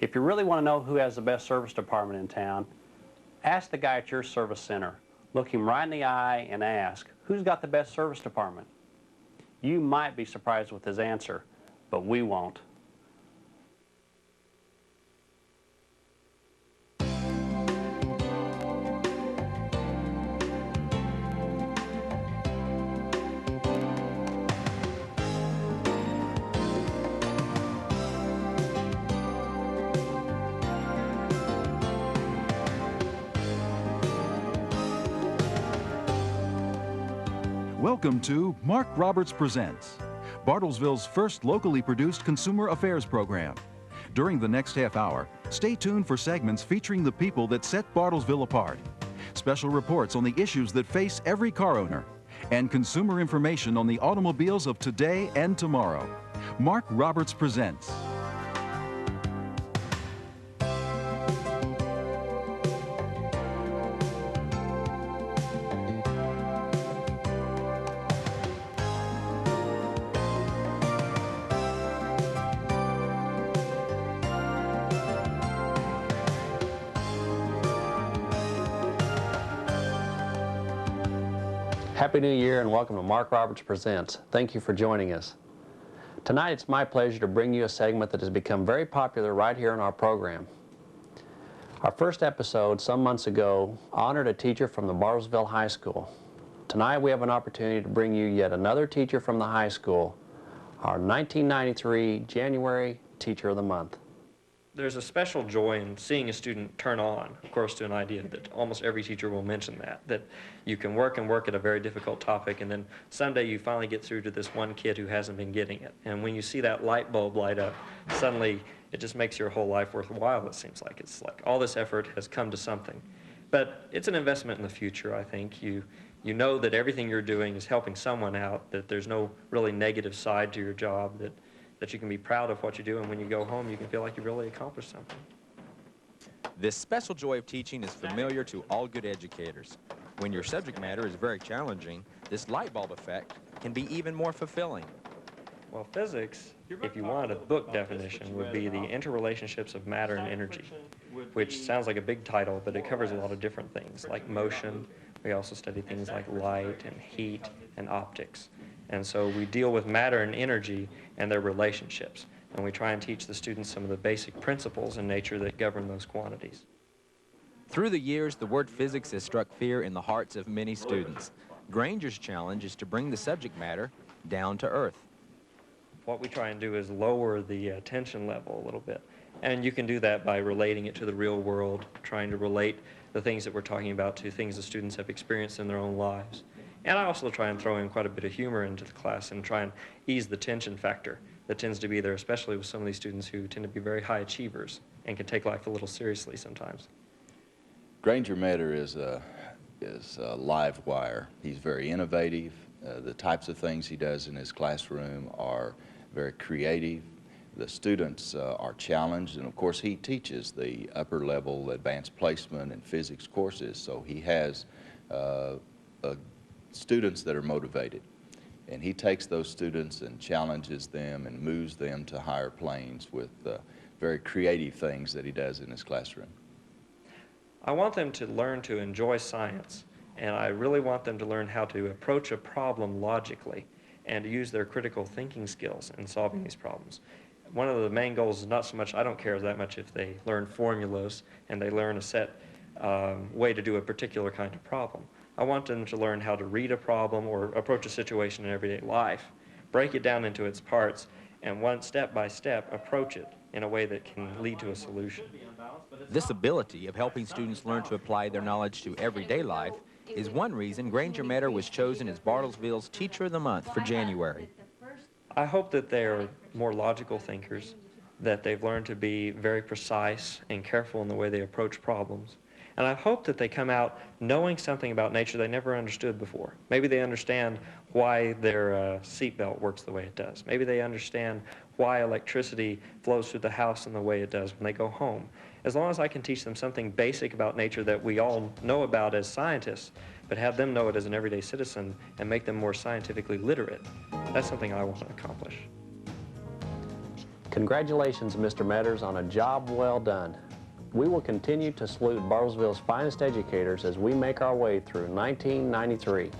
If you really want to know who has the best service department in town, ask the guy at your service center. Look him right in the eye and ask, who's got the best service department? You might be surprised with his answer, but we won't. Welcome to Mark Roberts Presents, Bartlesville's first locally produced consumer affairs program. During the next half hour, stay tuned for segments featuring the people that set Bartlesville apart, special reports on the issues that face every car owner, and consumer information on the automobiles of today and tomorrow. Mark Roberts Presents. Happy New Year and welcome to Mark Roberts Presents. Thank you for joining us. Tonight it's my pleasure to bring you a segment that has become very popular right here in our program. Our first episode some months ago honored a teacher from the Bartlesville High School. Tonight we have an opportunity to bring you yet another teacher from the high school, our 1993 January Teacher of the Month. There's a special joy in seeing a student turn on, of course, to an idea that almost every teacher will mention that you can work and work at a very difficult topic, and then someday you finally get through to this one kid who hasn't been getting it. And when you see that light bulb light up, suddenly it just makes your whole life worthwhile, it seems like. It's like all this effort has come to something. But it's an investment in the future, I think. You know that everything you're doing is helping someone out, that there's no really negative side to your job, that you can be proud of what you do, and when you go home you can feel like you really accomplished something. This special joy of teaching is familiar to all good educators. When your subject matter is very challenging, this light bulb effect can be even more fulfilling. Well, physics, if you wanted a book definition, would be the interrelationships of matter and energy, which sounds like a big title, but it covers a lot of different things, like motion. We also study things like light and heat and optics. And so we deal with matter and energy and their relationships. And we try and teach the students some of the basic principles in nature that govern those quantities. Through the years, the word physics has struck fear in the hearts of many students. Granger's challenge is to bring the subject matter down to earth. What we try and do is lower the tension level a little bit. And you can do that by relating it to the real world, trying to relate the things that we're talking about to things the students have experienced in their own lives. And I also try and throw in quite a bit of humor into the class and try and ease the tension factor that tends to be there, especially with some of these students who tend to be very high achievers and can take life a little seriously sometimes. Granger Meador is a live wire. He's very innovative. The types of things he does in his classroom are very creative. The students are challenged, and of course he teaches the upper level advanced placement and physics courses, so he has students that are motivated, and he takes those students and challenges them and moves them to higher planes with very creative things that he does in his classroom. I want them to learn to enjoy science, and I really want them to learn how to approach a problem logically and to use their critical thinking skills in solving these problems. One of the main goals is not so much, I don't care that much if they learn formulas and they learn a set way to do a particular kind of problem. I want them to learn how to read a problem or approach a situation in everyday life, break it down into its parts, and one step by step approach it in a way that can lead to a solution. This ability of helping students learn to apply their knowledge to everyday life is one reason Granger Meador was chosen as Bartlesville's Teacher of the Month for January. I hope that they are more logical thinkers, that they've learned to be very precise and careful in the way they approach problems. And I hope that they come out knowing something about nature they never understood before. Maybe they understand why their seatbelt works the way it does. Maybe they understand why electricity flows through the house in the way it does when they go home. As long as I can teach them something basic about nature that we all know about as scientists, but have them know it as an everyday citizen and make them more scientifically literate, that's something I want to accomplish. Congratulations, Mr. Meadors, on a job well done. We will continue to salute Bartlesville's finest educators as we make our way through 1993.